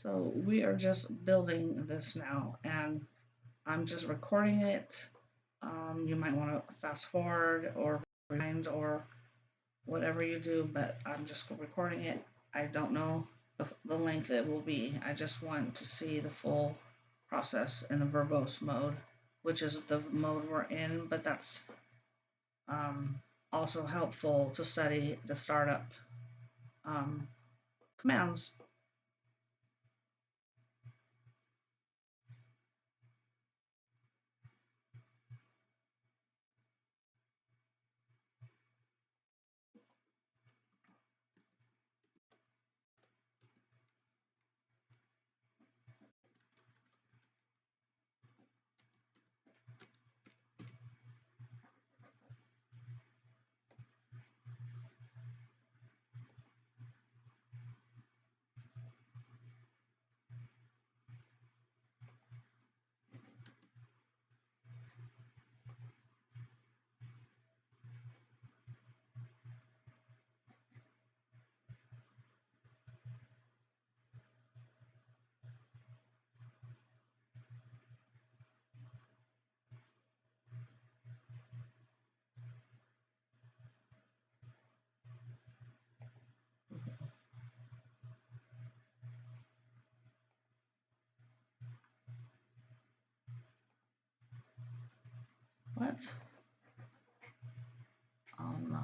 So we are just building this now, and I'm just recording it. You might want to fast forward or rewind or whatever you do, but I'm just recording it. I don't know the length it will be. I just want to see the full process in a verbose mode, which is the mode we're in, but that's um, also helpful to study the startup um, commands. What? Oh no.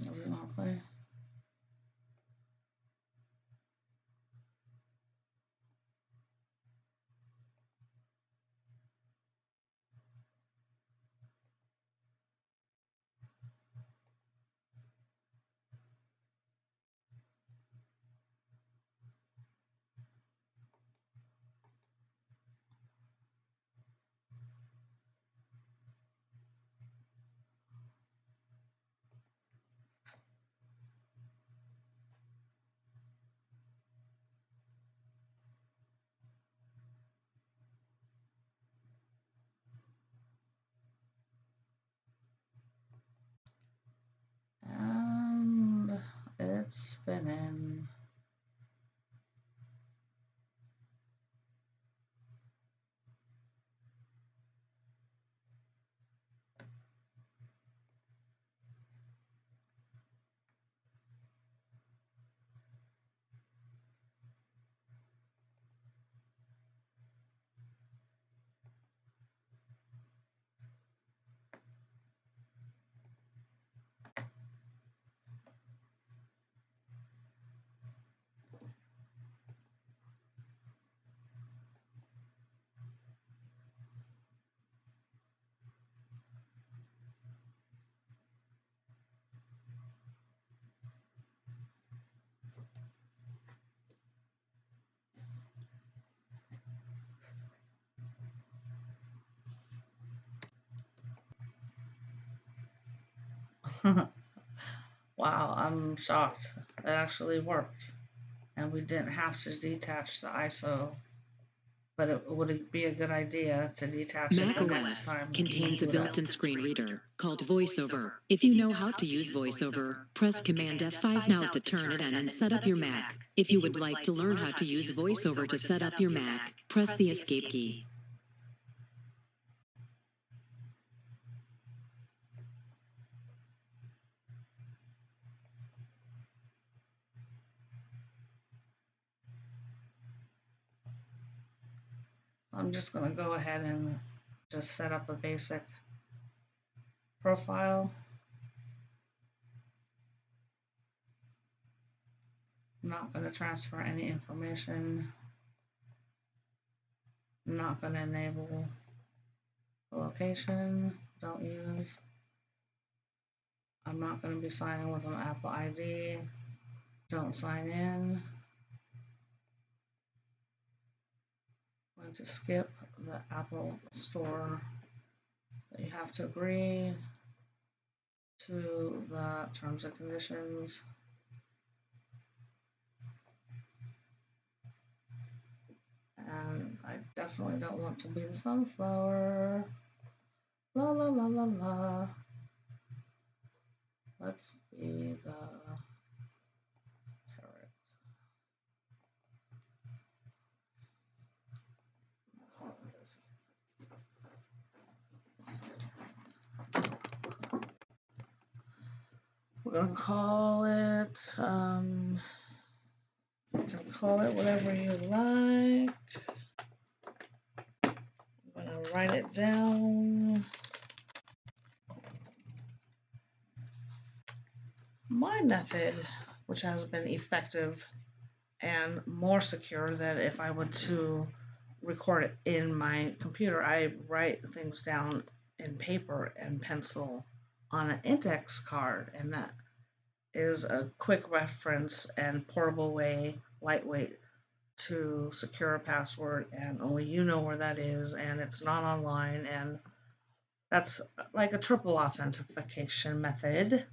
Does it not play? And it's spinning. Wow, I'm shocked. That actually worked. And we didn't have to detach the ISO, but it would be a good idea to detach it the next macOS time we contains a do that. built-in screen reader called VoiceOver. If you know how to use VoiceOver, press Command F5 now to turn it on and set up your Mac. If you would like to learn how to use VoiceOver to set up your Mac, press the Escape key. I'm just going to go ahead and just set up a basic profile. I'm not going to transfer any information. I'm not going to enable the location. Don't use. I'm not going to be signing with an Apple ID. Don't sign in. I'm going to skip the Apple Store. You have to agree to the terms and conditions. And I definitely don't want to be the sunflower. La la la la la. Let's be the parrot. We're gonna call it, you can call it whatever you like. I'm gonna write it down. My method, which has been effective and more secure than if I were to record it in my computer. I write things down in paper and pencil on an index card, and that is a quick reference and portable way, lightweight, to secure a password, and only you know where that is, and it's not online, and that's like a triple authentication method.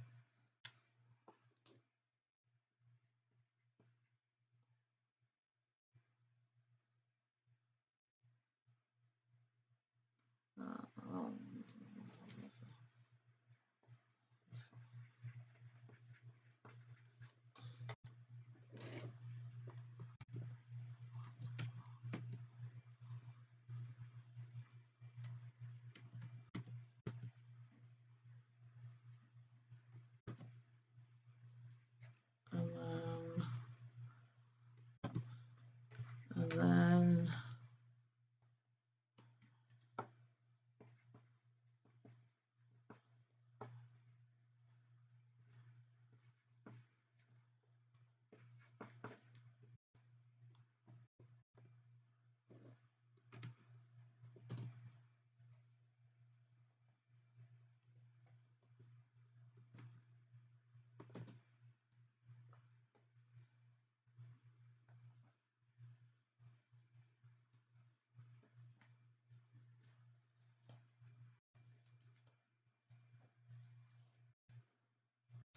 Um, and then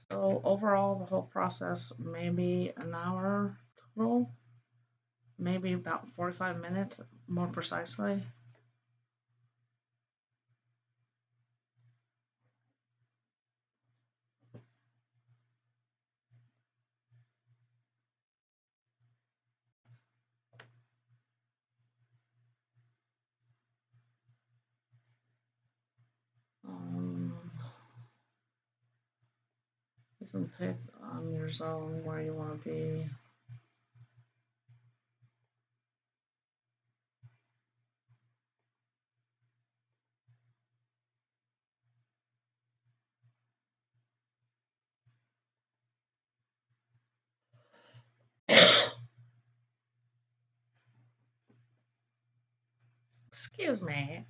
so overall, the whole process maybe an hour total, maybe about 45 minutes, more precisely. Um, you can pick on your zone where you want to be. Excuse me.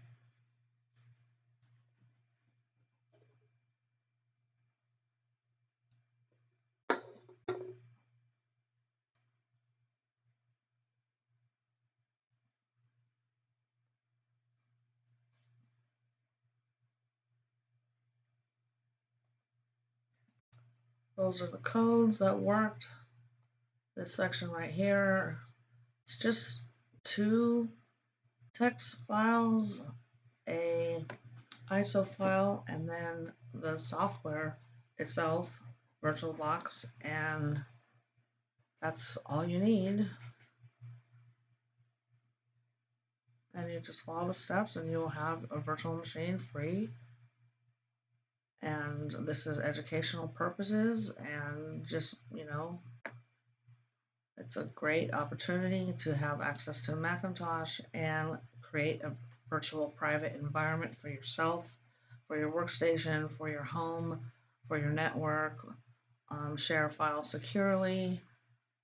Those are the codes that worked. This section right here, it's just two text files, a ISO file, and then the software itself, Virtualbox, and that's all you need. And you just follow the steps and you'll have a virtual machine free. And this is educational purposes, and just, it's a great opportunity to have access to Macintosh and create a virtual private environment for yourself, for your workstation, for your home, for your network. Share files securely.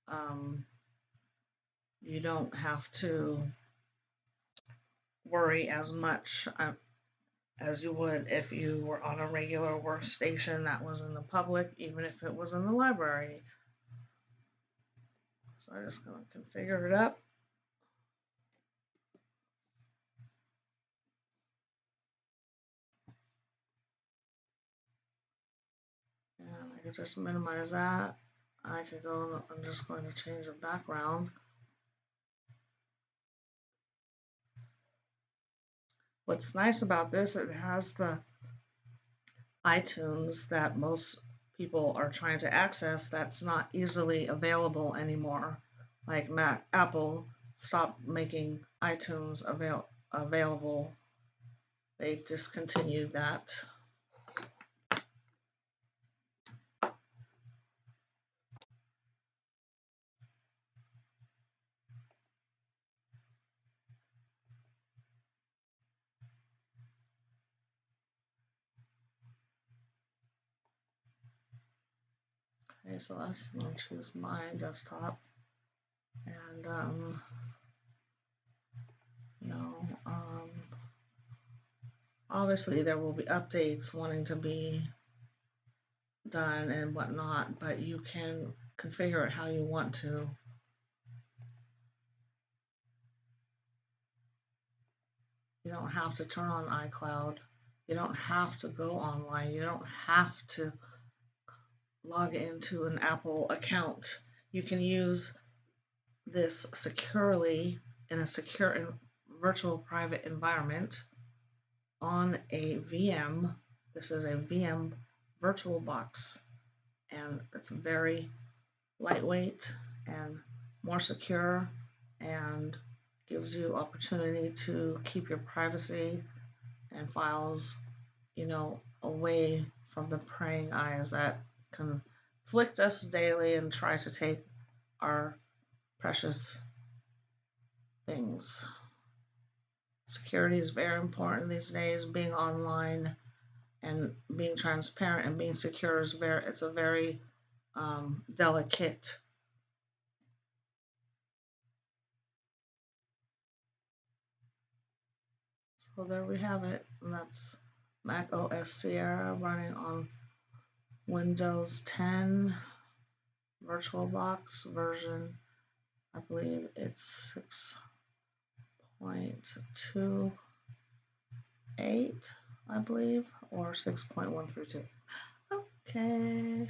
Um, you don't have to worry as much. as you would if you were on a regular workstation that was in the public, even if it was in the library. So I'm just going to configure it up. And I can just minimize that. I could go, I'm just going to change the background. What's nice about this, it has the iTunes that most people are trying to access that's not easily available anymore. Like Apple stopped making iTunes available. They discontinued that. Okay, so let's choose my desktop. And, you know, obviously there will be updates wanting to be done and whatnot, but you can configure it how you want to. You don't have to turn on iCloud. You don't have to go online. You don't have to log into an Apple account. You can use this securely in a secure virtual private environment on a VM. This is a VM Virtualbox, and it's very lightweight and more secure and gives you opportunity to keep your privacy and files, away from the prying eyes that conflict us daily and try to take our precious things. Security is very important these days. Being online and being transparent and being secure is it's a very delicate. So there we have it. And that's macOS Sierra running on Windows 10 VirtualBox version. I believe it's 6.28, I believe, or 6.132. Okay.